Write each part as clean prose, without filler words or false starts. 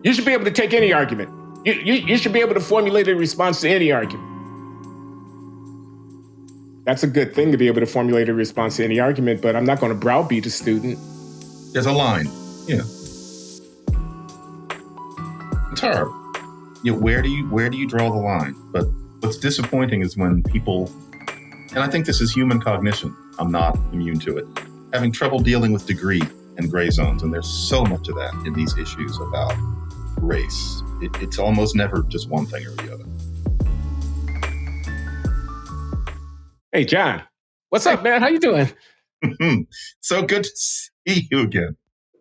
You should be able to take any argument. You should be able to formulate a response to any argument. That's a good thing, to be able to formulate a response to any argument, but I'm not going to browbeat a student. There's a line. Yeah. It's hard. Where do you draw the line? But what's disappointing is when people, and I think this is human cognition, I'm not immune to it, having trouble dealing with degree and gray zones. And there's so much of that in these issues about race. It's almost never just one thing or the other. Hey, John, what's up, man? How you doing? So good to see you again.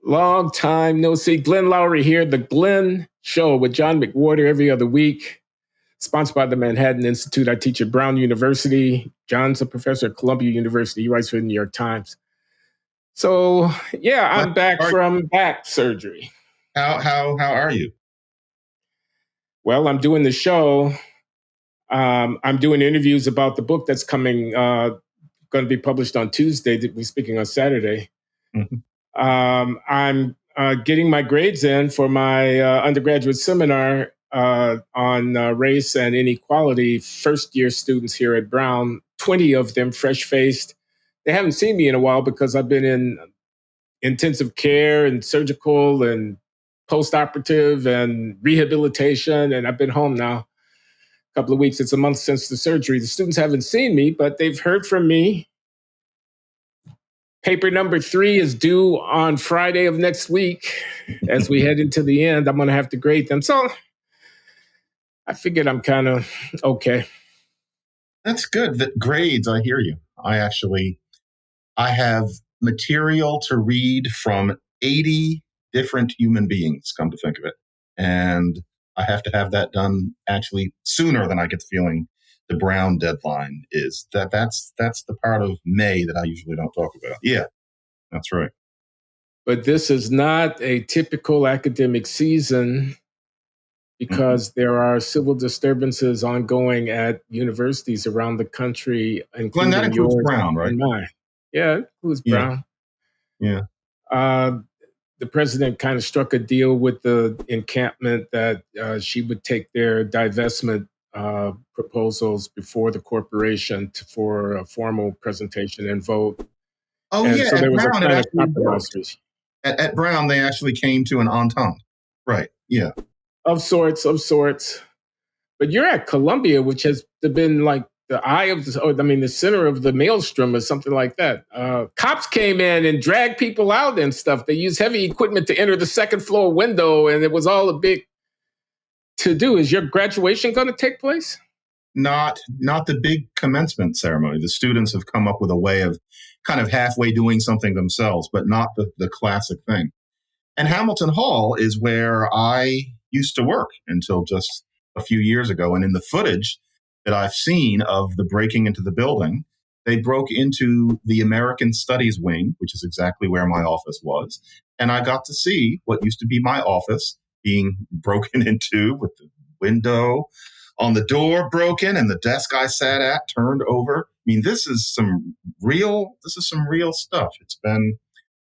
Long time no see. Glenn Loury here, The Glenn Show with John McWhorter every other week, sponsored by the Manhattan Institute. I teach at Brown University. John's a professor at Columbia University. He writes for the New York Times. So, yeah, I'm back from back surgery. How are you? Well, I'm doing the show. I'm doing interviews about the book that's coming, going to be published on Tuesday. We're speaking on Saturday. Mm-hmm. I'm getting my grades in for my undergraduate seminar on race and inequality. First-year students here at Brown, 20 of them fresh-faced. They haven't seen me in a while because I've been in intensive care and surgical and post-operative and rehabilitation, and I've been home now a couple of weeks. It's a month since the surgery. The students haven't seen me, but they've heard from me. Paper number 3 is due on Friday of next week. As we head into the end, I'm going to have to grade them. So I figured I'm kind of okay. That's good. The grades, I hear you. I have material to read from 80 different human beings, come to think of it. And I have to have that done actually sooner than I get the feeling the Brown deadline is. That's the part of May that I usually don't talk about. Yeah, that's right. But this is not a typical academic season because there are civil disturbances ongoing at universities around the country, including Glenn, that includes yours Brown, right? and mine. Yeah, it includes Brown. Yeah. The president kind of struck a deal with the encampment that she would take their divestment proposals before the corporation for a formal presentation and vote. Oh, and yeah. So there was Brown, a kind of compromise. At Brown, they actually came to an entente. Right. Yeah. Of sorts. But you're at Columbia, which has been like the eye of the center of the maelstrom or something like that. Cops came in and dragged people out and stuff. They used heavy equipment to enter the second floor window, and it was all a big to-do. Is your graduation going to take place? Not the big commencement ceremony. The students have come up with a way of kind of halfway doing something themselves, but not the classic thing. And Hamilton Hall is where I used to work until just a few years ago. And in the footage that I've seen of the breaking into the building, they broke into the American Studies wing, which is exactly where my office was. And I got to see what used to be my office being broken into, with the window on the door broken and the desk I sat at turned over. I mean, this is some real stuff. It's been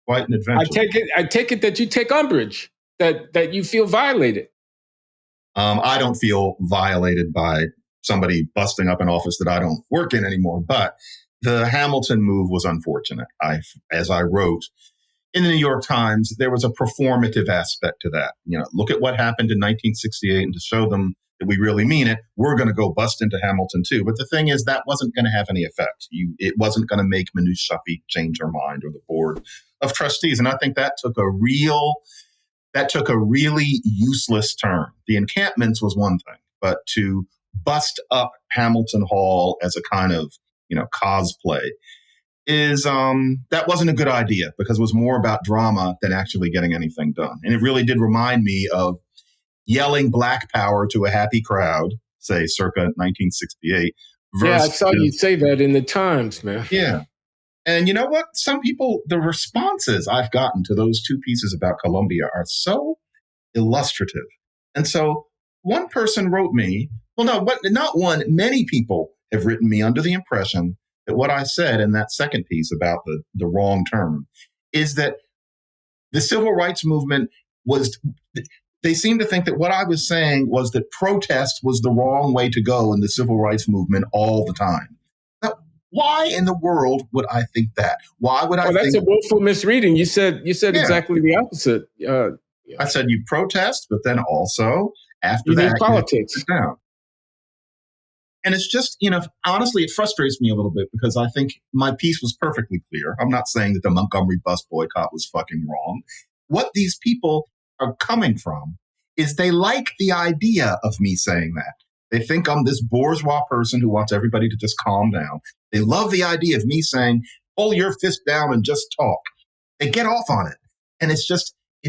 quite an adventure. I take it that you take umbrage, that you feel violated. I don't feel violated by somebody busting up an office that I don't work in anymore. But the Hamilton move was unfortunate. As I wrote in the New York Times, there was a performative aspect to that. Look at what happened in 1968, and to show them that we really mean it, we're going to go bust into Hamilton too. But the thing is, that wasn't going to have any effect. It wasn't going to make Manoush Shafi change her mind, or the board of trustees. And I think that took a really useless turn. The encampments was one thing, but to bust up Hamilton Hall as a kind of, cosplay is, that wasn't a good idea, because it was more about drama than actually getting anything done. And it really did remind me of yelling Black Power to a happy crowd, say circa 1968. Yeah, I saw you say that in the Times, man. Yeah. And you know what? Some people, the responses I've gotten to those two pieces about Columbia are so illustrative. And so one person wrote me, not one, many people have written me under the impression that what I said in that second piece about the wrong term is that the civil rights movement they seem to think that what I was saying was that protest was the wrong way to go in the civil rights movement all the time. Now, why in the world would I think that? Why would I think... that's a willful misreading. You said exactly the opposite. I said you protest, but then also after you that, need politics. You sit down. And it's just, honestly, it frustrates me a little bit because I think my piece was perfectly clear. I'm not saying that the Montgomery bus boycott was fucking wrong. What these people are coming from is they like the idea of me saying that. They think I'm this bourgeois person who wants everybody to just calm down. They love the idea of me saying, pull your fist down and just talk. They get off on it. And it's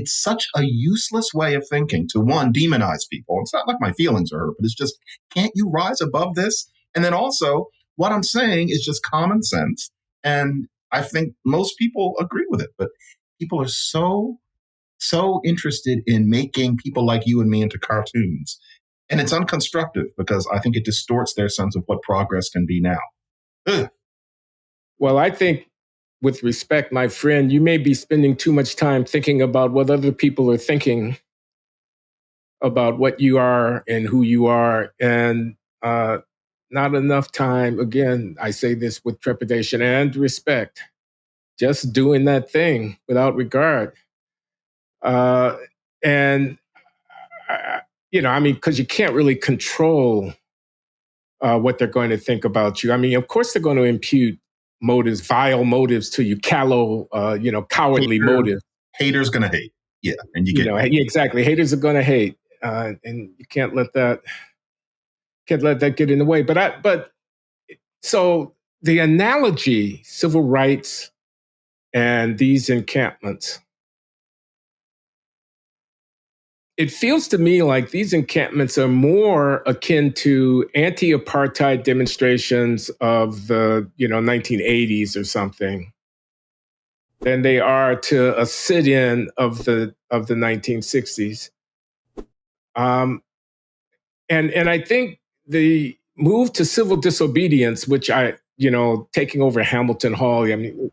such a useless way of thinking to, one, demonize people. It's not like my feelings are hurt, but it's just, can't you rise above this? And then also, what I'm saying is just common sense. And I think most people agree with it. But people are so interested in making people like you and me into cartoons. And it's unconstructive because I think it distorts their sense of what progress can be now. Ugh. Well, I think, with respect, my friend, you may be spending too much time thinking about what other people are thinking about what you are and who you are, and not enough time, again, I say this with trepidation and respect, just doing that thing without regard. Because you can't really control what they're going to think about you. I mean, of course, they're going to impute motives, vile motives to you, callow, cowardly motives. Haters gonna hate, yeah, and you get exactly. Haters are gonna hate, and you can't let that get in the way. So the analogy, civil rights, and these encampments. It feels to me like these encampments are more akin to anti-apartheid demonstrations of the 1980s or something than they are to a sit-in of the 1960s. And I think the move to civil disobedience, which taking over Hamilton Hall, I mean,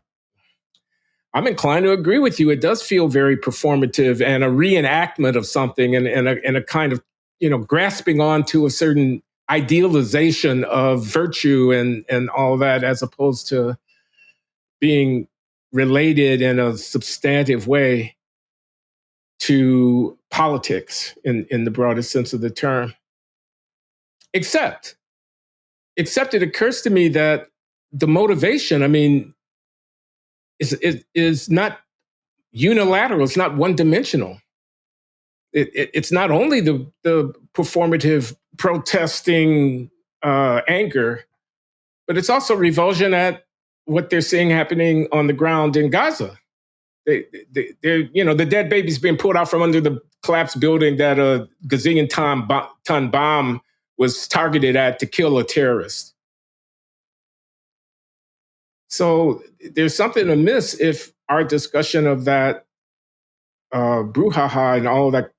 I'm inclined to agree with you. It does feel very performative and a reenactment of something, and a kind of grasping onto a certain idealization of virtue and all that, as opposed to being related in a substantive way to politics in the broadest sense of the term. Except it occurs to me that the motivation, I mean, is not unilateral. It's not one-dimensional. It's not only the performative protesting anger, but it's also revulsion at what they're seeing happening on the ground in Gaza. The dead baby's being pulled out from under the collapsed building that a gazillion-ton bomb was targeted at to kill a terrorist. So there's something amiss if our discussion of that brouhaha and all that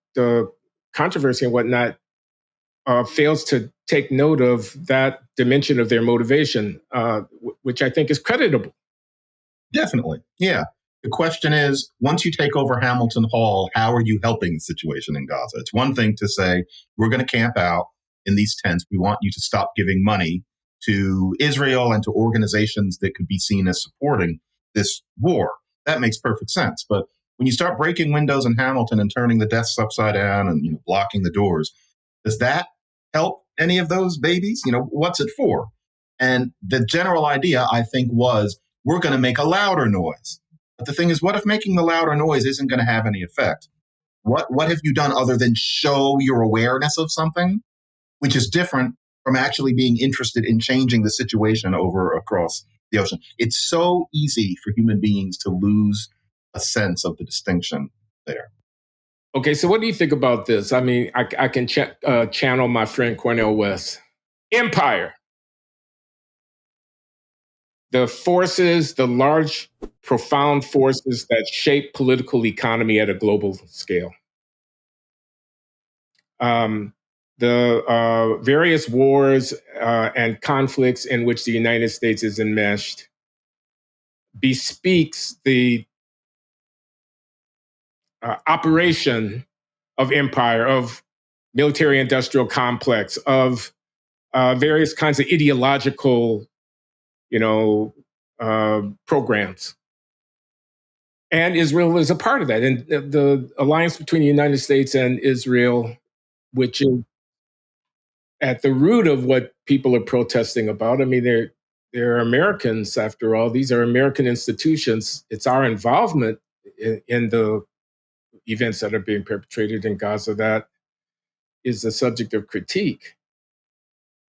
controversy and whatnot fails to take note of that dimension of their motivation, which I think is creditable. Definitely, yeah. The question is, once you take over Hamilton Hall, how are you helping the situation in Gaza? It's one thing to say, we're going to camp out in these tents. We want you to stop giving money to Israel and to organizations that could be seen as supporting this war. That makes perfect sense. But when you start breaking windows in Hamilton and turning the desks upside down and blocking the doors, does that help any of those babies? What's it for? And the general idea, I think, was we're going to make a louder noise. But the thing is, what if making the louder noise isn't going to have any effect? What have you done other than show your awareness of something, which is different from actually being interested in changing the situation over across the ocean? It's so easy for human beings to lose a sense of the distinction there. Okay, so what do you think about this? I mean, I can channel my friend Cornel West. Empire. The forces, the large, profound forces that shape political economy at a global scale. The various wars and conflicts in which the United States is enmeshed bespeaks the operation of empire, of military-industrial complex, of various kinds of ideological, programs. And Israel is a part of that. And the alliance between the United States and Israel, which is at the root of what people are protesting about. I mean, they're Americans, after all. These are American institutions. It's our involvement in the events that are being perpetrated in Gaza that is the subject of critique.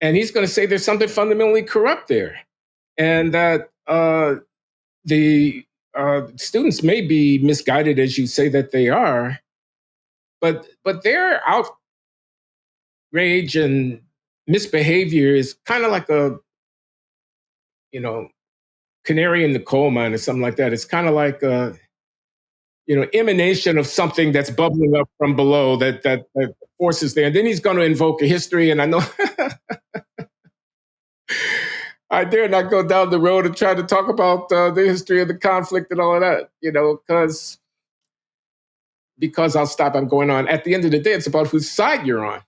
And he's going to say there's something fundamentally corrupt there, and that the students may be misguided, as you say that they are, but their outrage and misbehavior is kind of like a canary in the coal mine or something like that. It's kind of like a emanation of something that's bubbling up from below that forces there. And then he's going to invoke a history. And I know I dare not go down the road and try to talk about the history of the conflict and all of that, because I'll stop. I'm going on. At the end of the day, it's about whose side you're on.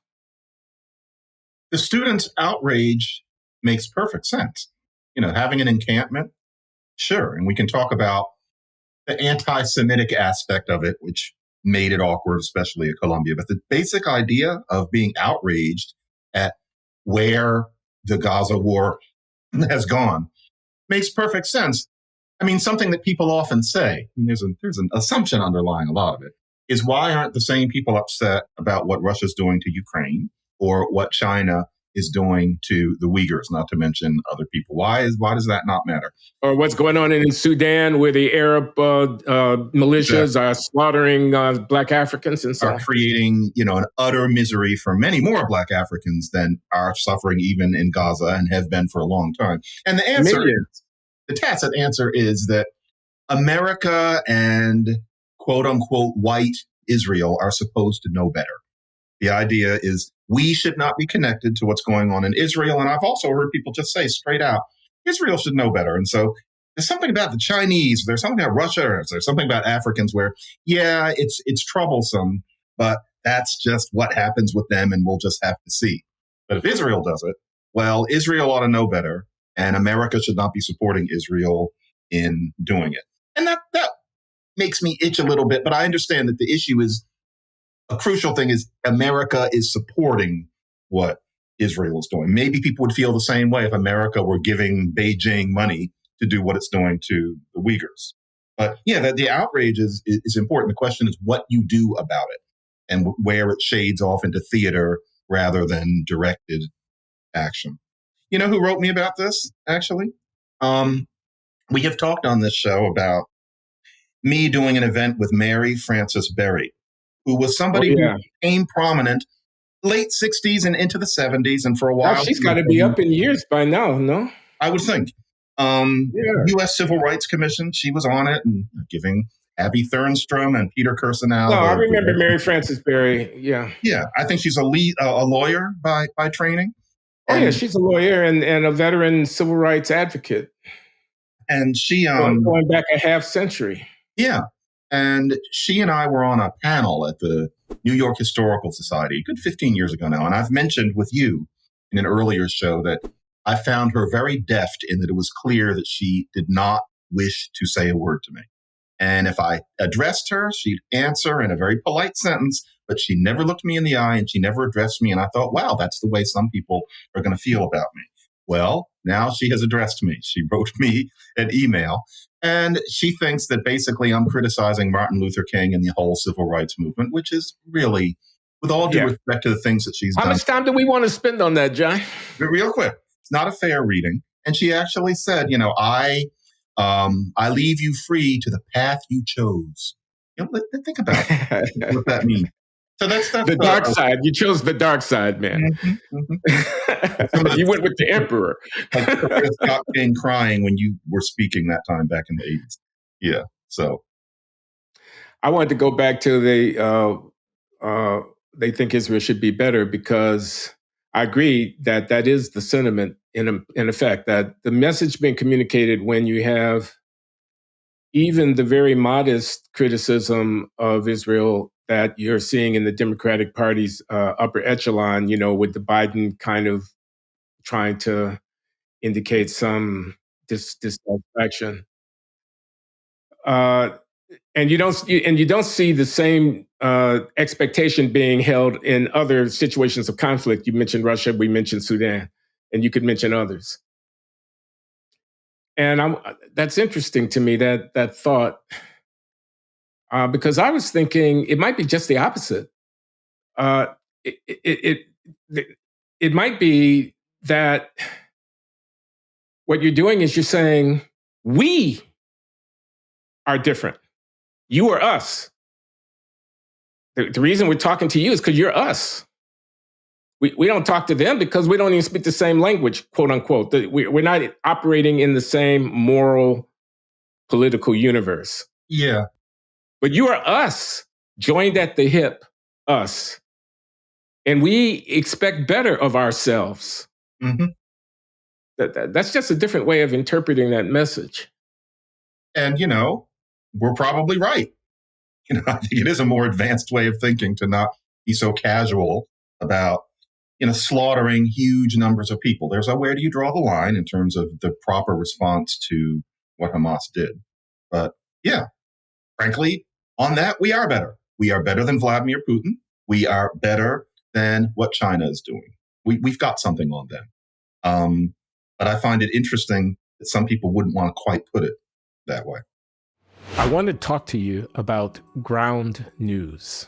The students' outrage makes perfect sense. Having an encampment, sure. And we can talk about the anti-Semitic aspect of it, which made it awkward, especially at Columbia. But the basic idea of being outraged at where the Gaza war has gone makes perfect sense. I mean, something that people often say, there's an assumption underlying a lot of it, is why aren't the same people upset about what Russia's doing to Ukraine or what China is doing to the Uyghurs, not to mention other people? Why does that not matter? Or what's going on in Sudan, where the Arab militias are slaughtering Black Africans and so on. Are creating, an utter misery for many more Black Africans than are suffering even in Gaza and have been for a long time. And the answer the tacit answer is that America and quote unquote white Israel are supposed to know better. The idea is we should not be connected to what's going on in Israel. And I've also heard people just say straight out, Israel should know better. And so there's something about the Chinese, there's something about Russia, there's something about Africans where, yeah, it's troublesome, but that's just what happens with them and we'll just have to see. But if Israel does it, well, Israel ought to know better, and America should not be supporting Israel in doing it. And that makes me itch a little bit, but I understand that the issue is, a crucial thing is America is supporting what Israel is doing. Maybe people would feel the same way if America were giving Beijing money to do what it's doing to the Uyghurs. But yeah, the outrage is important. The question is what you do about it and where it shades off into theater rather than directed action. You know who wrote me about this, actually? We have talked on this show about me doing an event with Mary Frances Berry, who was somebody who became prominent late 60s and into the 70s. And for a while, she's got to be up in years by now, no? I would think. U.S. Civil Rights Commission, she was on it and giving Abby Thernstrom and Peter Kirsanow. No, I remember Mary Frances Berry. Yeah. Yeah. I think she's a lawyer by training. And she's a lawyer and a veteran civil rights advocate. And she going back a half century. Yeah. And she and I were on a panel at the New York Historical Society, a good 15 years ago now. And I've mentioned with you in an earlier show that I found her very deft in that it was clear that she did not wish to say a word to me. And if I addressed her, she'd answer in a very polite sentence, but she never looked me in the eye and she never addressed me. And I thought, wow, that's the way some people are going to feel about me. Well, now she has addressed me. She wrote me an email, and she thinks that basically I'm criticizing Martin Luther King and the whole civil rights movement, which is really, with all due respect to the things that she's done. How much time do we want to spend on that, John? Real quick. It's not a fair reading. And she actually said, I leave you free to the path you chose. Think about what that means. So that's the dark side. You chose the dark side, man. You went with the emperor. Like Scott King crying when you were speaking that time back in the 80s. Yeah. So I wanted to go back to they think Israel should be better, because I agree that is the sentiment in effect, that the message being communicated when you have even the very modest criticism of Israel that you're seeing in the Democratic Party's upper echelon, with the Biden kind of trying to indicate some dissatisfaction. And you don't see the same expectation being held in other situations of conflict. You mentioned Russia, we mentioned Sudan, and you could mention others. And that's interesting to me, that thought, because I was thinking it might be just the opposite. Uh, it, it, it, it might be that what you're doing is you're saying, we are different. You are us. The reason we're talking to you is because you're us. We don't talk to them because we don't even speak the same language, quote unquote. We're not operating in the same moral, political universe. Yeah. But you are us, joined at the hip, us. And we expect better of ourselves. Mm-hmm. That's just a different way of interpreting that message. And, we're probably right. I think it is a more advanced way of thinking to not be so casual about, slaughtering huge numbers of people. There's where do you draw the line in terms of the proper response to what Hamas did? But yeah, frankly, on that, we are better. We are better than Vladimir Putin. We are better than what China is doing. We've got something on them. But I find it interesting that some people wouldn't want to quite put it that way. I want to talk to you about Ground News.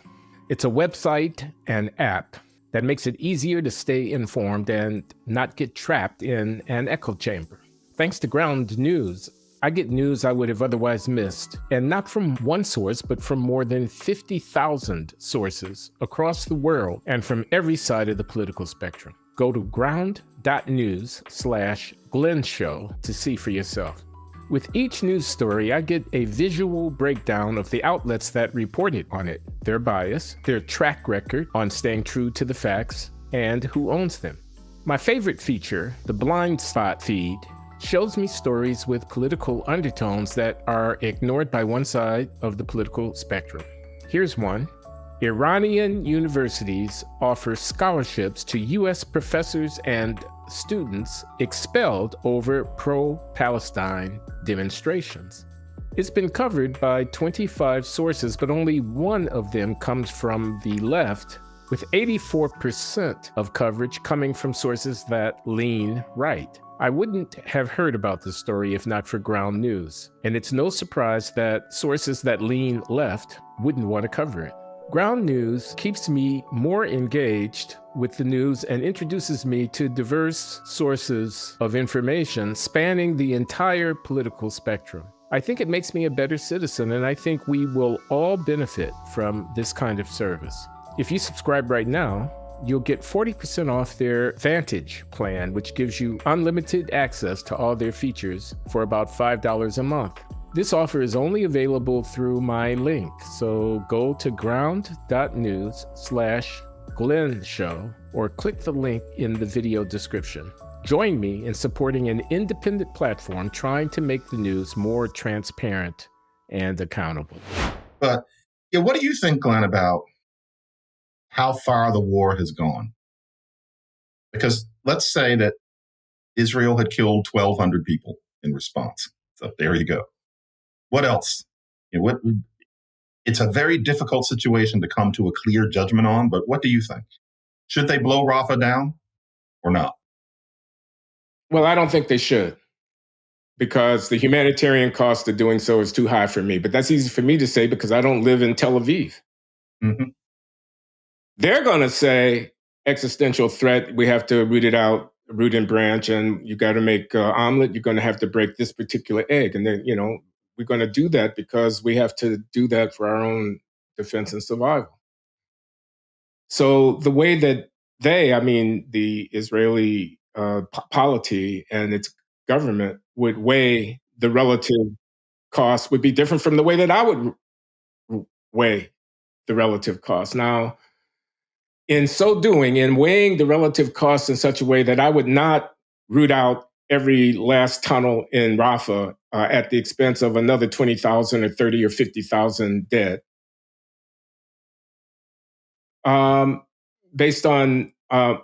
It's a website and app that makes it easier to stay informed and not get trapped in an echo chamber. Thanks to Ground News, I get news I would have otherwise missed, and not from one source, but from more than 50,000 sources across the world and from every side of the political spectrum. Go to ground.news/Glenn Show to see for yourself. With each news story, I get a visual breakdown of the outlets that reported on it, their bias, their track record on staying true to the facts, and who owns them. My favorite feature, the blind spot feed, shows me stories with political undertones that are ignored by one side of the political spectrum. Here's one. Iranian universities offer scholarships to U.S. professors and students expelled over pro-Palestine demonstrations. It's been covered by 25 sources, but only one of them comes from the left, with 84% of coverage coming from sources that lean right. I wouldn't have heard about this story if not for Ground News, and it's no surprise that sources that lean left wouldn't want to cover it. Ground News keeps me more engaged with the news and introduces me to diverse sources of information spanning the entire political spectrum. I think it makes me a better citizen, and I think we will all benefit from this kind of service. If you subscribe right now, you'll get 40% off their Vantage plan, which gives you unlimited access to all their features for about $5 a month. This offer is only available through my link, so go to ground.news/Glenn Show or click the link in the video description. Join me in supporting an independent platform trying to make the news more transparent and accountable. But what do you think, Glenn, about how far the war has gone? Because let's say that Israel had killed 1,200 people in response. So there you go. What else? It's a very difficult situation to come to a clear judgment on, but what do you think? Should they blow Rafah down or not? Well, I don't think they should, because the humanitarian cost of doing so is too high for me. But that's easy for me to say because I don't live in Tel Aviv. Mm-hmm. They're going to say existential threat, we have to root it out, root and branch, and you got to make omelet, you're going to have to break this particular egg. And then, we're going to do that because we have to do that for our own defense and survival. So the way that the Israeli polity and its government would weigh the relative cost would be different from the way that I would weigh the relative cost. Now, in so doing, in weighing the relative costs in such a way that I would not root out every last tunnel in Rafah at the expense of another 20,000 or 30 or 50,000 dead, based on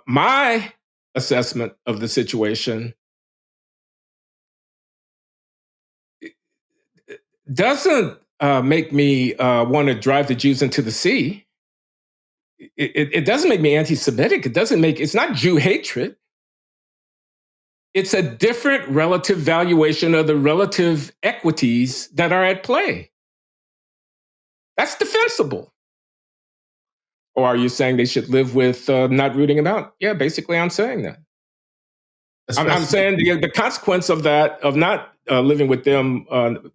my assessment of the situation, doesn't make me want to drive the Jews into the sea. It doesn't make me anti-Semitic. It's not Jew hatred. It's a different relative valuation of the relative equities that are at play. That's defensible. Or are you saying they should live with not rooting them out? Yeah, basically, I'm saying that. I'm saying the consequence of that, of not living with them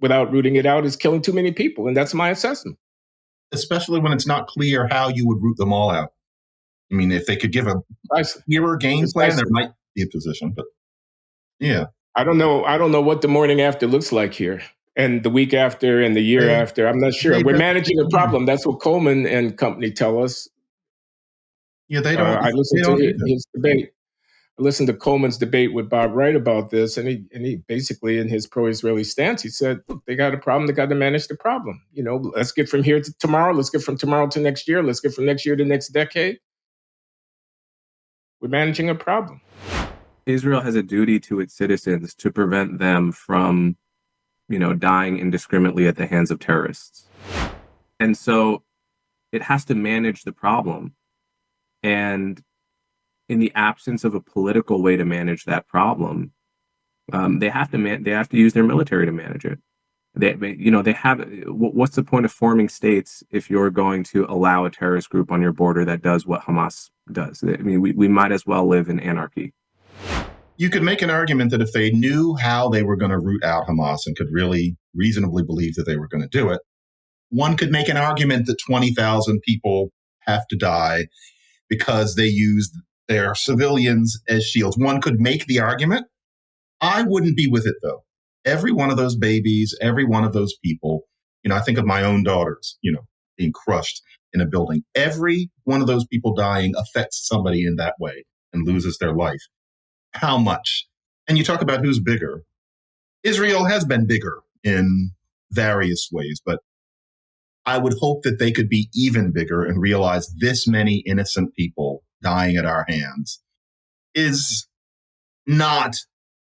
without rooting it out, is killing too many people. And that's my assessment. Especially when it's not clear how you would root them all out. I mean, if they could give a clearer game plan, there might be a position. But yeah. I don't know what the morning after looks like here, and the week after, and the year after. I'm not sure. We're managing a problem. That's what Coleman and company tell us. Yeah, they don't. I listened to his debate. I listened to Coleman's debate with Bob Wright about this, and he basically, in his pro-Israeli stance, he said, "Look, they got a problem. They got to manage the problem. You know, let's get from here to tomorrow. Let's get from tomorrow to next year. Let's get from next year to next decade. We're managing a problem." Israel has a duty to its citizens to prevent them from, dying indiscriminately at the hands of terrorists. And so it has to manage the problem. And in the absence of a political way to manage that problem, they have to use their military to manage it. What's the point of forming states if you're going to allow a terrorist group on your border that does what Hamas does? I mean, we might as well live in anarchy. You could make an argument that if they knew how they were going to root out Hamas and could really reasonably believe that they were going to do it, one could make an argument that 20,000 people have to die because they used their civilians as shields. One could make the argument. I wouldn't be with it, though. Every one of those babies, every one of those people, I think of my own daughters, being crushed in a building. Every one of those people dying affects somebody in that way and loses their life. How much? And you talk about who's bigger. Israel has been bigger in various ways, but I would hope that they could be even bigger and realize this many innocent people dying at our hands is not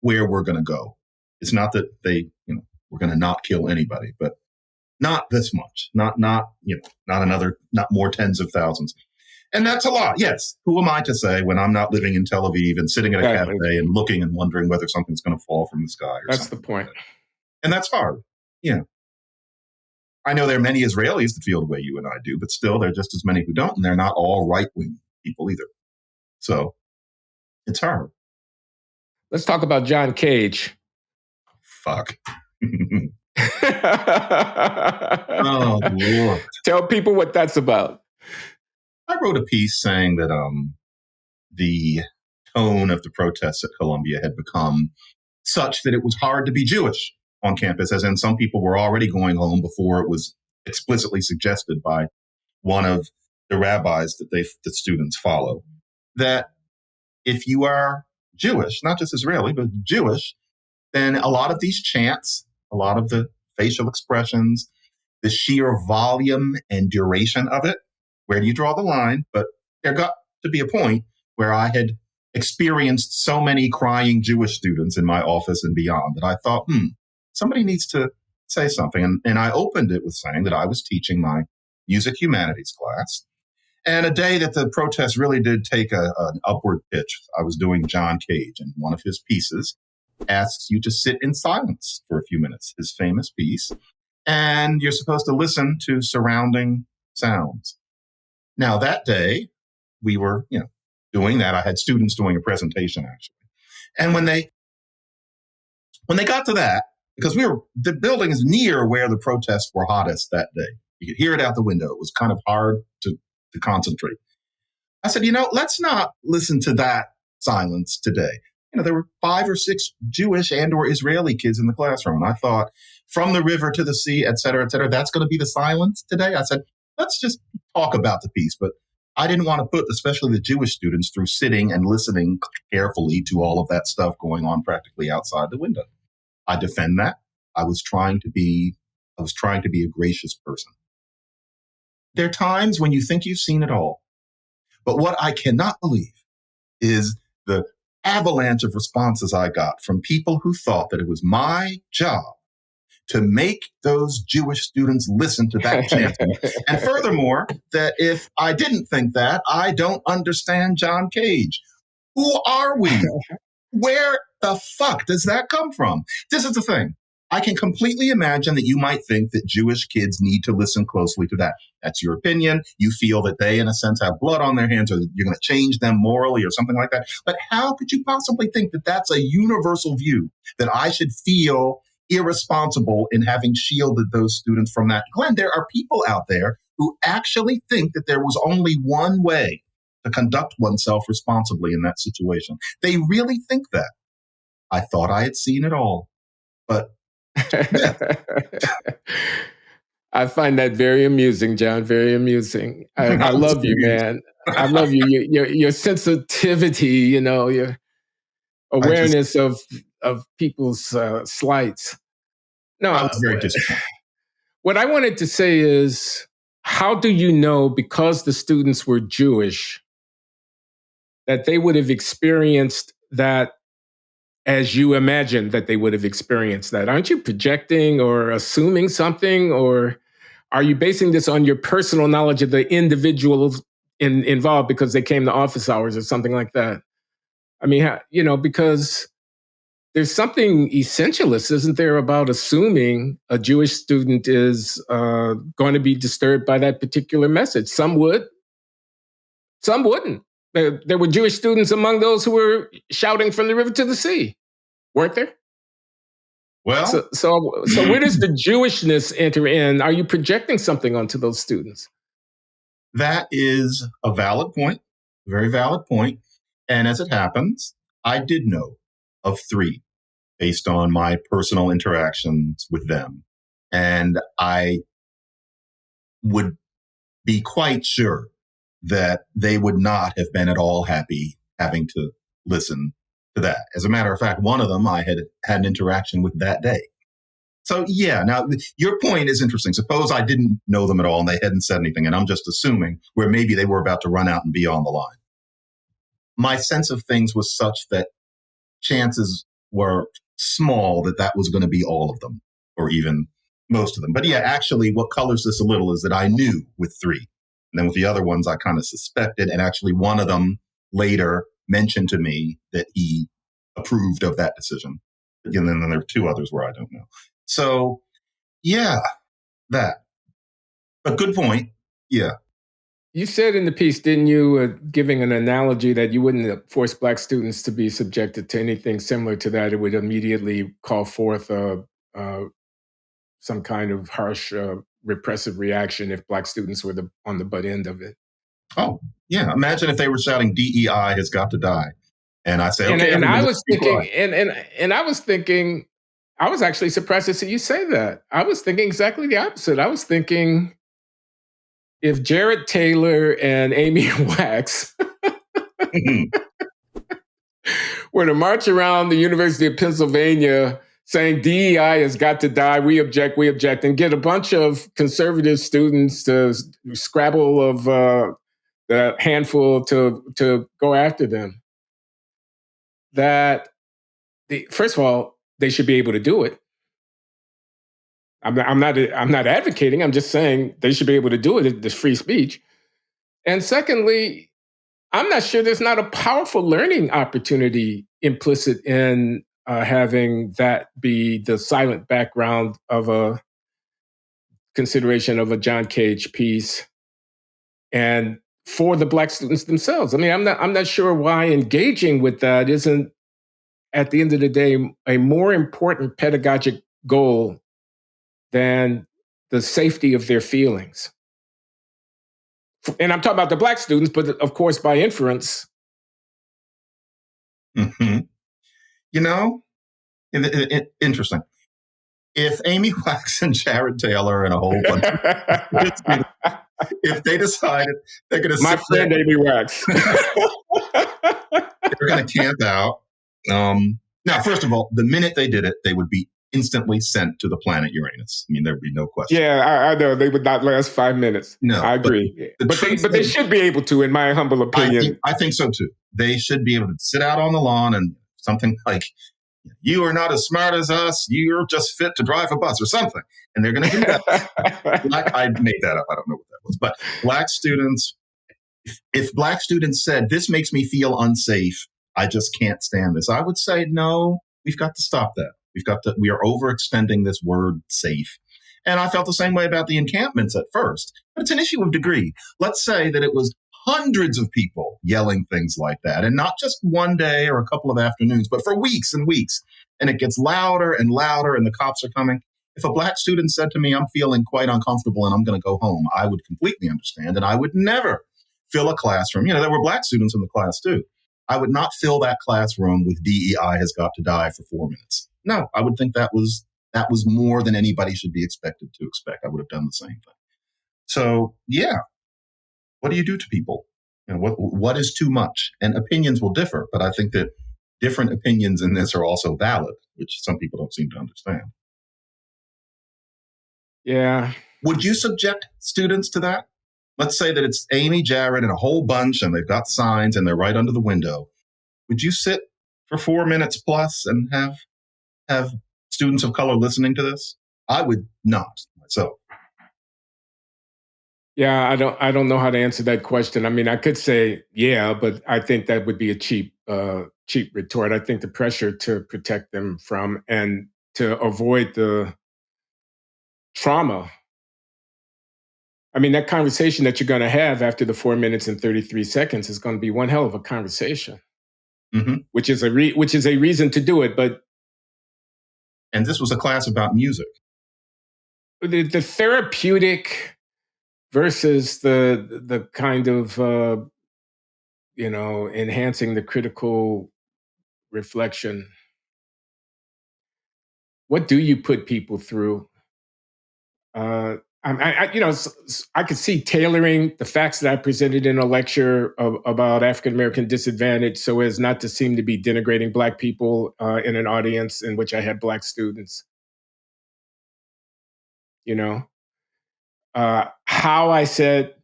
where we're going to go. It's not that we're going to not kill anybody, but not this much, not more tens of thousands. And that's a lot. Yes. Who am I to say when I'm not living in Tel Aviv and sitting at a cafe and looking and wondering whether something's going to fall from the sky? That's the point. And that's hard. Yeah. I know there are many Israelis that feel the way you and I do, but still there are just as many who don't, and they're not all right-wing people either. So it's hard. Let's talk about John Cage. Fuck. Oh, Lord. Tell people what that's about. I wrote a piece saying that the tone of the protests at Columbia had become such that it was hard to be Jewish on campus, as in some people were already going home before it was explicitly suggested by one of the rabbis that the students follow, that if you are Jewish, not just Israeli, but Jewish, then a lot of these chants, a lot of the facial expressions, the sheer volume and duration of it, where do you draw the line? But there got to be a point where I had experienced so many crying Jewish students in my office and beyond that I thought, somebody needs to say something. And I opened it with saying that I was teaching my music humanities class. And a day that the protest really did take an upward pitch, I was doing John Cage, and one of his pieces asks you to sit in silence for a few minutes, his famous piece, and you're supposed to listen to surrounding sounds. Now, that day, we were, doing that. I had students doing a presentation, actually. And when they got to that, because the building is near where the protests were hottest that day. You could hear it out the window. It was kind of hard to concentrate. I said, let's not listen to that silence today. There were 5 or 6 Jewish and or Israeli kids in the classroom. And I thought, from the river to the sea, et cetera, that's going to be the silence today. I said, let's just talk about the piece. But I didn't want to put, especially the Jewish students, through sitting and listening carefully to all of that stuff going on practically outside the window. I defend that. I was trying to be a gracious person. There are times when you think you've seen it all. But what I cannot believe is the avalanche of responses I got from people who thought that it was my job to make those Jewish students listen to that chanting. And furthermore, that if I didn't think that, I don't understand John Cage. Who are we? Where the fuck does that come from? This is the thing. I can completely imagine that you might think that Jewish kids need to listen closely to that. That's your opinion. You feel that they, in a sense, have blood on their hands, or you're going to change them morally or something like that. But how could you possibly think that that's a universal view, that I should feel irresponsible in having shielded those students from that? Glenn, there are people out there who actually think that there was only one way to conduct oneself responsibly in that situation. They really think that. I thought I had seen it all, but I find that very amusing, John. Very amusing. I love you, man. I love you. Your sensitivity, your awareness of people's slights. No, I was very disappointed. What I wanted to say is, how do you know, because the students were Jewish, that they would have experienced that as you imagined that they would have experienced that? Aren't you projecting or assuming something? Or are you basing this on your personal knowledge of the individuals involved because they came to office hours or something like that? I mean, because there's something essentialist, isn't there, about assuming a Jewish student is going to be disturbed by that particular message? Some would, some wouldn't. There were Jewish students among those who were shouting from the river to the sea, weren't there? Well, so where does the Jewishness enter in? Are you projecting something onto those students? That is a valid point, a very valid point. And as it happens, I did know of 3 based on my personal interactions with them. And I would be quite sure that they would not have been at all happy having to listen to that. As a matter of fact, one of them I had an interaction with that day. So yeah, now your point is interesting. Suppose I didn't know them at all and they hadn't said anything, and I'm just assuming where maybe they were about to run out and be on the line. My sense of things was such that chances were small that was going to be all of them, or even most of them. But yeah, actually what colors this a little is that I knew with 3. And then with the other ones, I kind of suspected. And actually one of them later mentioned to me that he approved of that decision. And then there were 2 others where I don't know. So yeah, that. But good point. Yeah. You said in the piece, didn't you, giving an analogy that you wouldn't force Black students to be subjected to anything similar to that. It would immediately call forth some kind of harsh repressive reaction if Black students were on the butt end of it. Oh, yeah. Imagine if they were shouting DEI has got to die. And I say, okay. And I was thinking, and I was thinking, I was actually surprised to see you say that. I was thinking exactly the opposite. I was thinking, if Jared Taylor and Amy Wax were to march around the University of Pennsylvania saying DEI has got to die, we object, and get a bunch of conservative students to scrabble of the handful to go after them, first of all, they should be able to do it. I'm not advocating. I'm just saying they should be able to do it. It's free speech. And secondly, I'm not sure there's not a powerful learning opportunity implicit in having that be the silent background of a consideration of a John Cage piece, and for the Black students themselves. I mean, I'm not sure why engaging with that isn't, at the end of the day, a more important pedagogic goal than the safety of their feelings. And I'm talking about the Black students, but of course, by inference. Mm-hmm. Interesting. If Amy Wax and Jared Taylor and a whole bunch of if they decided they're going to my friend Amy Wax, they're going to camp out. Now, first of all, the minute they did it, they would be instantly sent to the planet Uranus. I mean, there'd be no question. Yeah, I know they would not last 5 minutes. No, I agree. But truth they should be able to, in my humble opinion. I think so too. They should be able to sit out on the lawn and something like, "You are not as smart as us. You're just fit to drive a bus," or something. And they're going to do that. I made that up. I don't know what that was. But black students, if black students said, "This makes me feel unsafe, I just can't stand this," I would say, no, we've got to stop that. We are overextending this word safe. And I felt the same way about the encampments at first. But it's an issue of degree. Let's say that it was hundreds of people yelling things like that, and not just one day or a couple of afternoons, but for weeks and weeks. And it gets louder and louder, and the cops are coming. If a black student said to me, "I'm feeling quite uncomfortable and I'm going to go home," I would completely understand, and I would never fill a classroom. There were black students in the class too. I would not fill that classroom with "DEI has got to die" for 4 minutes. No, I would think that was more than anybody should be expected to expect. I would have done the same thing. So, yeah, what do you do to people? What is too much? And opinions will differ, but I think that different opinions in this are also valid, which some people don't seem to understand. Yeah. Would you subject students to that? Let's say that it's Amy, Jared, and a whole bunch, and they've got signs, and they're right under the window. Would you sit for 4 minutes plus and have students of color listening to this? I would not myself. Yeah, I don't know how to answer that question. I mean, I could say yeah, but I think that would be a cheap retort. I think the pressure to protect them from and to avoid the trauma. I mean, that conversation that you're going to have after the 4 minutes and 33 seconds is going to be one hell of a conversation, which is a reason to do it. And this was a class about music. The therapeutic versus the kind of enhancing the critical reflection. What do you put people through? I could see tailoring the facts that I presented in a lecture about African American disadvantage so as not to seem to be denigrating Black people in an audience in which I had Black students. How I said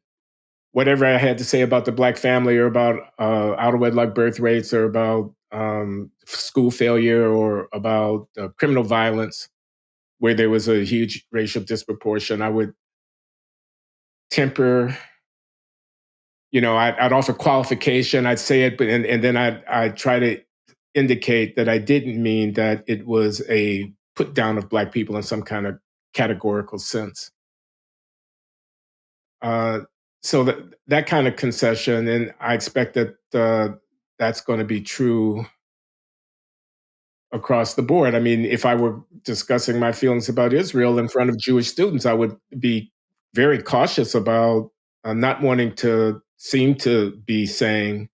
whatever I had to say about the Black family or about out of wedlock birth rates or about school failure or about criminal violence, where there was a huge racial disproportion, I would temper, I'd offer qualification, I'd say it, but and then I'd try to indicate that I didn't mean that it was a put down of Black people in some kind of categorical sense. So that kind of concession, and I expect that that's going to be true across the board. I mean, if I were discussing my feelings about Israel in front of Jewish students, I would be very cautious about not wanting to seem to be saying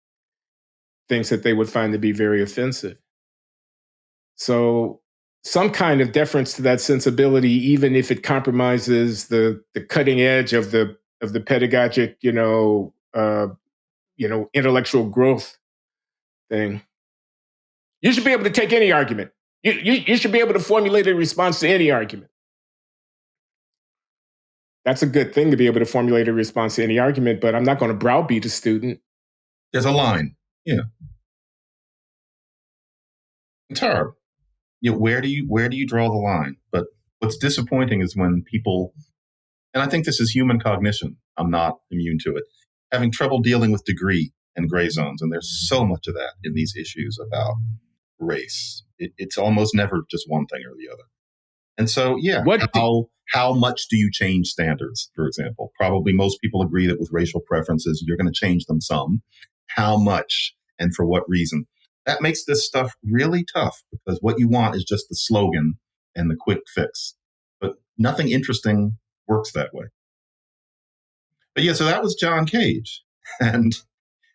things that they would find to be very offensive. So some kind of deference to that sensibility, even if it compromises the cutting edge of the pedagogic, intellectual growth thing. You should be able to take any argument. You should be able to formulate a response to any argument. That's a good thing, to be able to formulate a response to any argument, but I'm not going to browbeat a student. There's a line. Yeah. It's hard. Where do you draw the line? But what's disappointing is when people, and I think this is human cognition, I'm not immune to it, having trouble dealing with degree and gray zones. And there's so much of that in these issues about race. It's almost never just one thing or the other. And so, yeah, how much do you change standards, for example? Probably most people agree that with racial preferences, you're going to change them some. How much and for what reason? That makes this stuff really tough, because what you want is just the slogan and the quick fix. But nothing interesting works that way. But yeah, so that was John Cage. And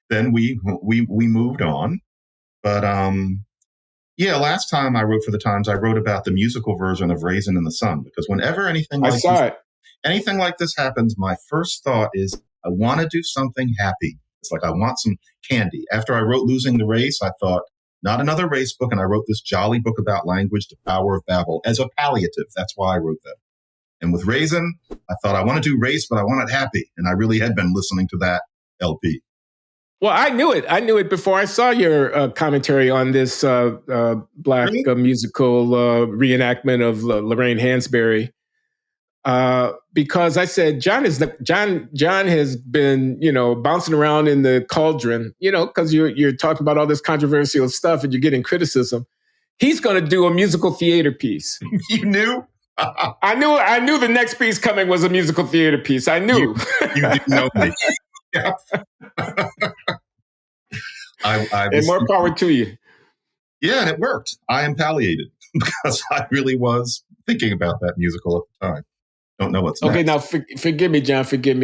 then we moved on. But yeah, last time I wrote for the Times, I wrote about the musical version of Raisin in the Sun, because whenever anything like this happens, my first thought is, I want to do something happy. It's like I want some candy. After I wrote Losing the Race, I thought, not another race book. And I wrote this jolly book about language, The Power of Babel, as a palliative. That's why I wrote that. And with Raisin, I thought I want to do race, but I want it happy. And I really had been listening to that LP. Well, I knew it. I knew it before I saw your commentary on this Black musical reenactment of Lorraine Hansberry. Because I said John has been, bouncing around in the cauldron, because you're talking about all this controversial stuff and you're getting criticism. He's going to do a musical theater piece. You knew? I knew the next piece coming was a musical theater piece. I knew. You didn't know me. Yeah. And more power to you. Yeah, and it worked. I am palliated because I really was thinking about that musical at the time. Don't know what's next. Okay, now forgive me, John. Forgive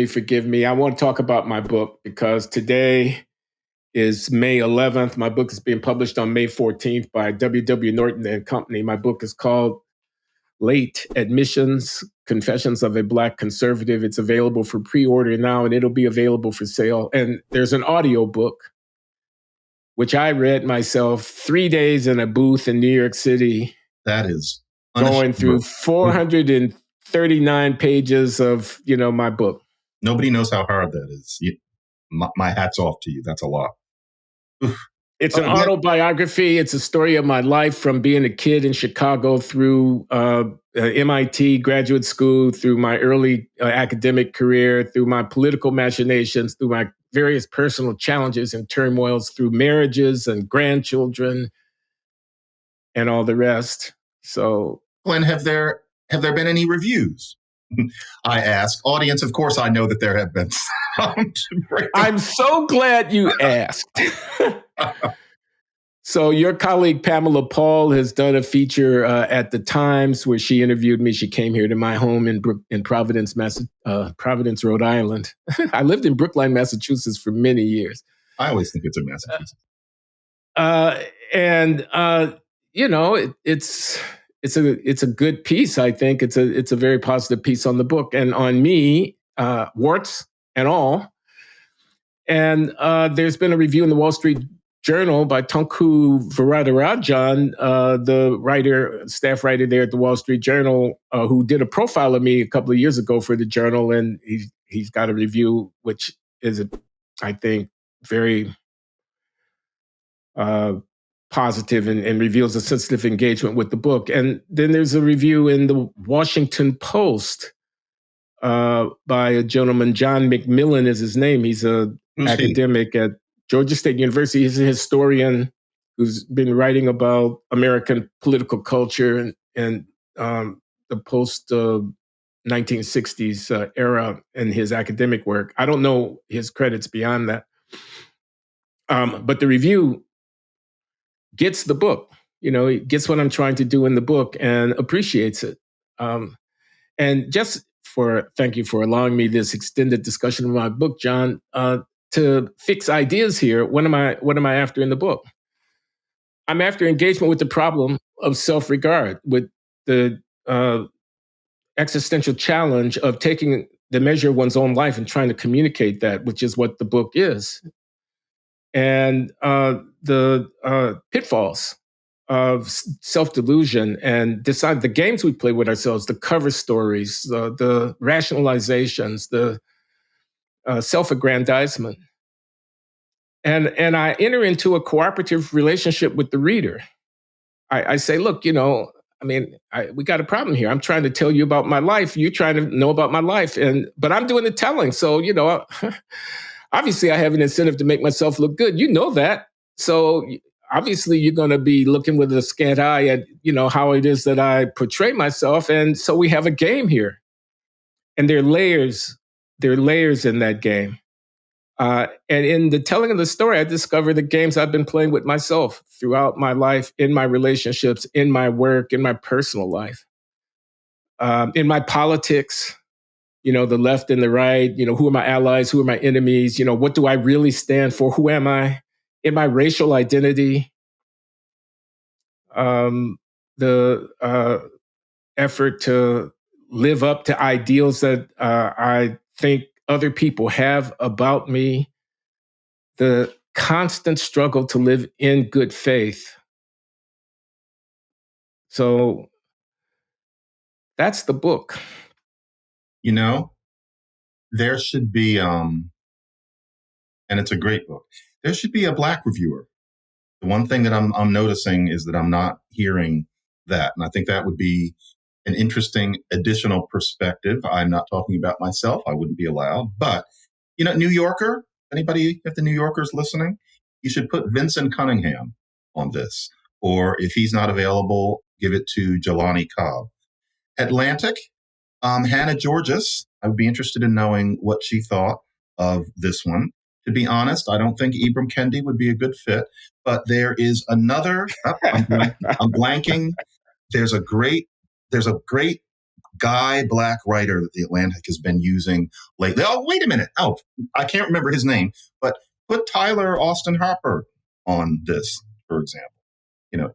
me. I want to talk about my book because today is May 11th. My book is being published on May 14th by W.W. Norton and Company. My book is called Late Admissions, Confessions of a Black Conservative. It's available for pre-order now, and it'll be available for sale. And there's an audio book, which I read myself 3 days in a booth in New York City. That is going through 439 pages of, my book. Nobody knows how hard that is. My hat's off to you. That's a lot. It's an autobiography. It's a story of my life from being a kid in Chicago through MIT graduate school, through my early academic career, through my political machinations, through my various personal challenges and turmoils, through marriages and grandchildren and all the rest. So, Glenn, have there been any reviews? I ask. Audience, of course, I know that there have been some. I'm so glad you asked. So your colleague Pamela Paul has done a feature at the Times where she interviewed me. She came here to my home in Providence, Providence, Rhode Island. I lived in Brookline, Massachusetts for many years. I always think it's in Massachusetts. It's a good piece. I think it's a very positive piece on the book and on me, warts and all. And there's been a review in the Wall Street Journal by Tunku Varadarajan, the staff writer there at the Wall Street Journal, who did a profile of me a couple of years ago for the Journal, and he's got a review which is, I think, very positive and reveals a sensitive engagement with the book. And then there's a review in the Washington Post by a gentleman, John McMillan is his name. He's an academic at Georgia State University. He's a historian who's been writing about American political culture and the post 1960s era in his academic work. I don't know his credits beyond that. But the review gets the book, it gets what I'm trying to do in the book and appreciates it. And just thank you for allowing me this extended discussion of my book, John. To fix ideas here, what am I after in the book? I'm after engagement with the problem of self-regard, with the existential challenge of taking the measure of one's own life and trying to communicate that, which is what the book is. And the pitfalls of self-delusion and decide the games we play with ourselves, the cover stories, the rationalizations, the self-aggrandizement. And I enter into a cooperative relationship with the reader. I say, look, we got a problem here. I'm trying to tell you about my life. You're trying to know about my life. But I'm doing the telling. So, obviously I have an incentive to make myself look good. You know that. So obviously you're going to be looking with a scant eye at, how it is that I portray myself. And so we have a game here. And there are layers in that game. And in the telling of the story, I discover the games I've been playing with myself throughout my life, in my relationships, in my work, in my personal life, in my politics, the left and the right, who are my allies, who are my enemies, what do I really stand for? Who am I? In my racial identity, the effort to live up to ideals that I think other people have about me, the constant struggle to live in good faith. So that's the book. There should be, and it's a great book, there should be a Black reviewer. The one thing that I'm noticing is that I'm not hearing that. And I think that would be an interesting additional perspective. I'm not talking about myself. I wouldn't be allowed. But, New Yorker, anybody, if the New Yorker's listening, you should put Vincent Cunningham on this. Or if he's not available, give it to Jelani Cobb. Atlantic, Hannah Georges. I would be interested in knowing what she thought of this one. To be honest, I don't think Ibram Kendi would be a good fit, but there is another. I'm blanking. There's a great guy Black writer that the Atlantic has been using lately. Oh, wait a minute. Oh, I can't remember his name, but put Tyler Austin Harper on this, for example.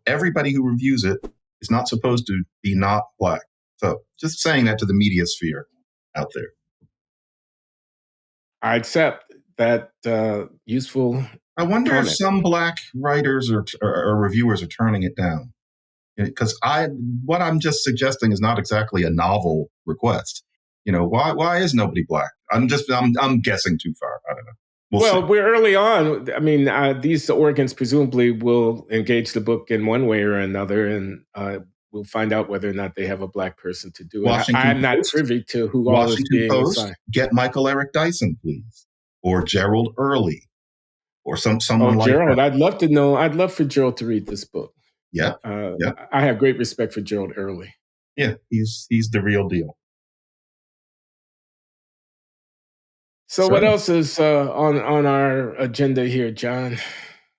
Everybody who reviews it is not supposed to be not Black. So just saying that to the media sphere out there. I accept that useful. I wonder comment. if some Black writers or reviewers are turning it down. Because what I'm just suggesting is not exactly a novel request. Why is nobody Black? I'm guessing too far. I don't know. We're early on. I mean, these organs presumably will engage the book in one way or another, and we'll find out whether or not they have a Black person to do it. I'm not privy to who all is being assigned. Get Michael Eric Dyson, please, or Gerald Early, or someone like Gerald. that. I'd love to know. I'd love for Gerald to read this book. Yeah, I have great respect for Gerald Early. Yeah, he's the real deal. So what else is on our agenda here, John?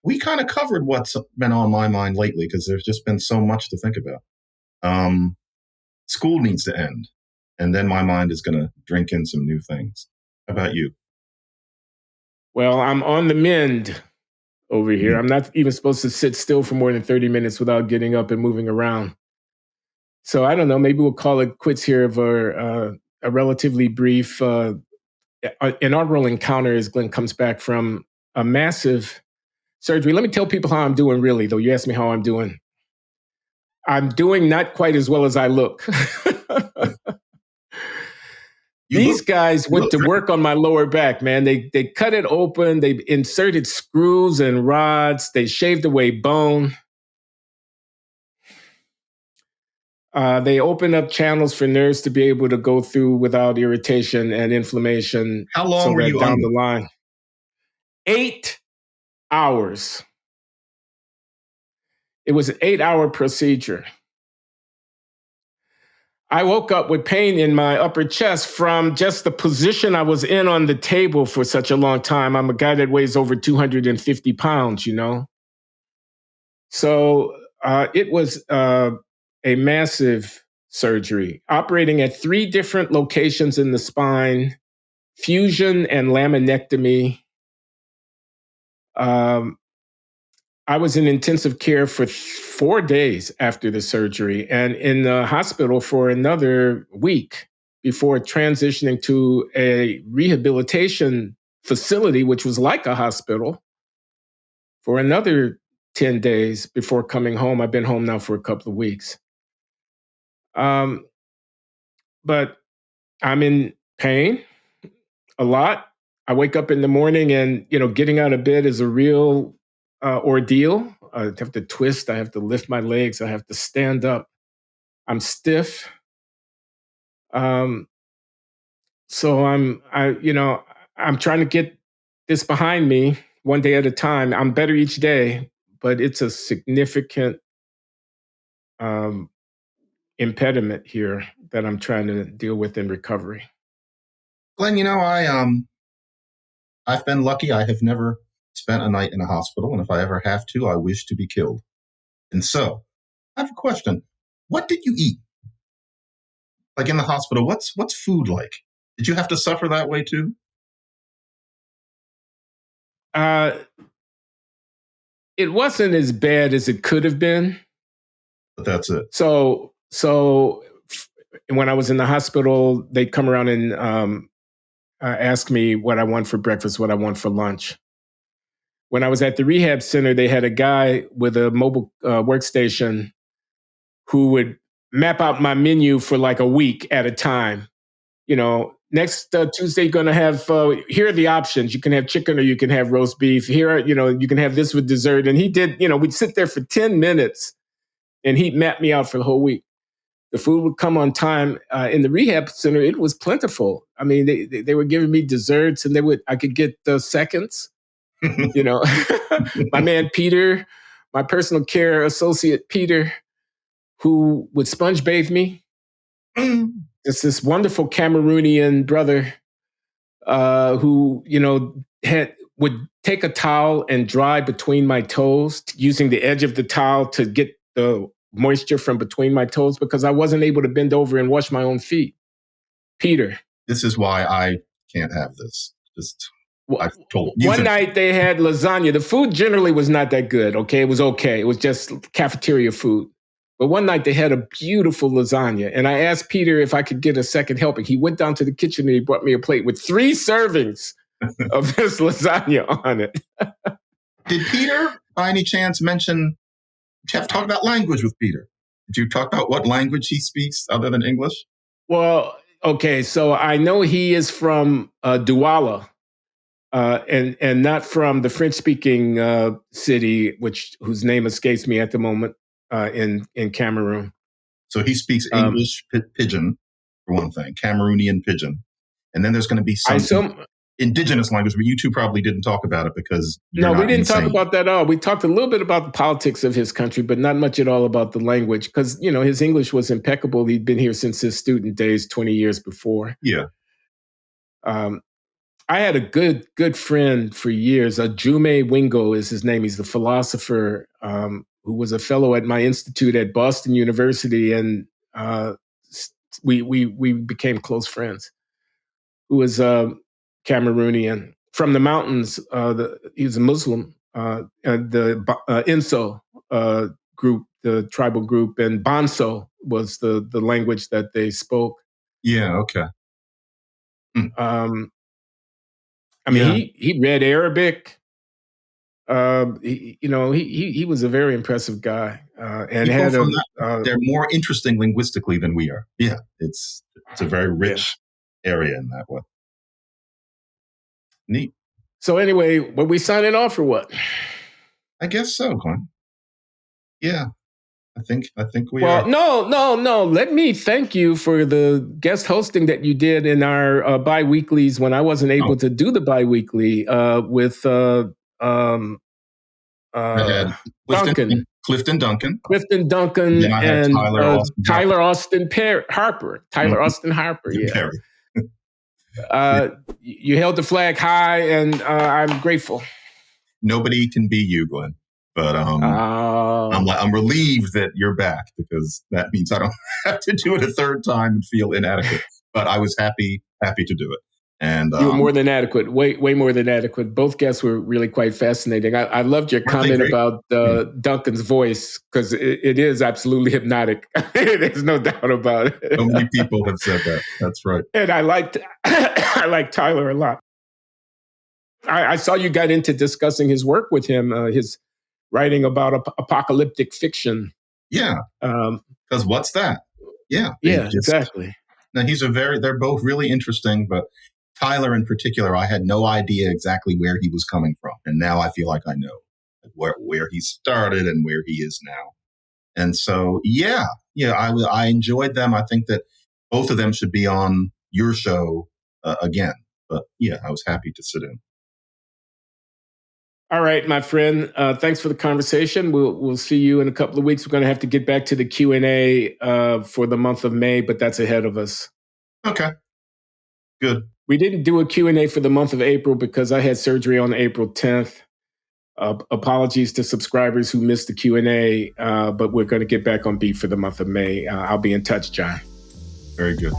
We kind of covered what's been on my mind lately because there's just been so much to think about. School needs to end, and then my mind is going to drink in some new things. How about you? Well, I'm on the mend over here. I'm not even supposed to sit still for more than 30 minutes without getting up and moving around. So I don't know, maybe we'll call it quits here for a relatively brief inaugural encounter as Glenn comes back from a massive surgery. Let me tell people how I'm doing really, though. You asked me how I'm doing. I'm doing not quite as well as I look. These guys went to work on my lower back, man. They cut it open. They inserted screws and rods. They shaved away bone. They opened up channels for nerves to be able to go through without irritation and inflammation. How long were you down the line? 8 hours. It was an 8-hour procedure. I woke up with pain in my upper chest from just the position I was in on the table for such a long time. I'm a guy that weighs over 250 pounds, So it was a massive surgery, operating at 3 different locations in the spine, fusion and laminectomy. I was in intensive care for 4 days after the surgery and in the hospital for another week before transitioning to a rehabilitation facility, which was like a hospital, for another 10 days before coming home. I've been home now for a couple of weeks. But I'm in pain a lot. I wake up in the morning and, getting out of bed is a real ordeal. I have to twist. I have to lift my legs. I have to stand up. I'm stiff. So I'm trying to get this behind me one day at a time. I'm better each day, but it's a significant impediment here that I'm trying to deal with in recovery. Glenn, I've been lucky. I have never spent a night in a hospital, and if I ever have to, I wish to be killed. And so, I have a question. What did you eat? Like in the hospital, what's food like? Did you have to suffer that way too? It wasn't as bad as it could have been. But that's it. So when I was in the hospital, they'd come around and ask me what I want for breakfast, what I want for lunch. when I was at the rehab center, they had a guy with a mobile workstation who would map out my menu for like a week at a time. Next Tuesday, you're going to have, here are the options. You can have chicken or you can have roast beef. Here, you can have this with dessert. And he did, we'd sit there for 10 minutes and he'd map me out for the whole week. The food would come on time. In the rehab center, it was plentiful. I mean, they were giving me desserts and I could get seconds. My man, Peter, my personal care associate, Peter, who would sponge bathe me. It's this wonderful Cameroonian brother who, would take a towel and dry between my toes, using the edge of the towel to get the moisture from between my toes because I wasn't able to bend over and wash my own feet. Peter. This is why I can't have this. I've told you. One night they had lasagna. The food generally was not that good. Okay. It was okay. It was just cafeteria food. But one night they had a beautiful lasagna. And I asked Peter if I could get a second helping. He went down to the kitchen and he brought me a plate with 3 servings of this lasagna on it. Did Peter, by any chance, talk about language with Peter? Did you talk about what language he speaks other than English? Well, okay. So I know he is from Douala. And not from the French-speaking city, whose name escapes me at the moment, in Cameroon. So he speaks English Pidgin, for one thing, Cameroonian Pidgin. And then there's going to be some indigenous language, but you two probably didn't talk about it because No, we didn't talk about that at all. We talked a little bit about the politics of his country, but not much at all about the language because, his English was impeccable. He'd been here since his student days 20 years before. Yeah. I had a good friend for years. Jume Wingo is his name. He's the philosopher who was a fellow at my institute at Boston University, and we became close friends. Who was Cameroonian from the mountains. He was a Muslim. The Inso group, the tribal group, and Banso was the language that they spoke. Yeah. Okay. He read Arabic. He was a very impressive guy, and they're more interesting linguistically than we are. Yeah, it's a very rich area in that way. Neat. So anyway, were we signing off or what? I guess so, Glenn. Yeah. I think we are. No. Let me thank you for the guest hosting that you did in our bi-weeklies when I wasn't able to do the bi-weekly with Clifton Duncan. Clifton Duncan and Tyler Austin Harper. Tyler Austin Harper, yeah. You held the flag high, and I'm grateful. Nobody can be you, Glenn. But I'm relieved that you're back because that means I don't have to do it a third time and feel inadequate. But I was happy to do it. And you were more than adequate, way more than adequate. Both guests were really quite fascinating. I loved your comment about Duncan's voice because it is absolutely hypnotic. There's no doubt about it. So many people have said that. That's right. And I liked Tyler a lot. I saw you got into discussing his work with him, his writing about apocalyptic fiction. Yeah. Because what's that? Yeah. Exactly. Now they're both really interesting, but Tyler in particular, I had no idea exactly where he was coming from. And now I feel like I know where he started and where he is now. And so, I enjoyed them. I think that both of them should be on your show again. But I was happy to sit in. All right, my friend. Thanks for the conversation. We'll see you in a couple of weeks. We're going to have to get back to the Q&A for the month of May, but that's ahead of us. Okay. Good. We didn't do a Q&A for the month of April because I had surgery on April 10th. Apologies to subscribers who missed the Q&A, but we're going to get back on beat for the month of May. I'll be in touch, John. Very good.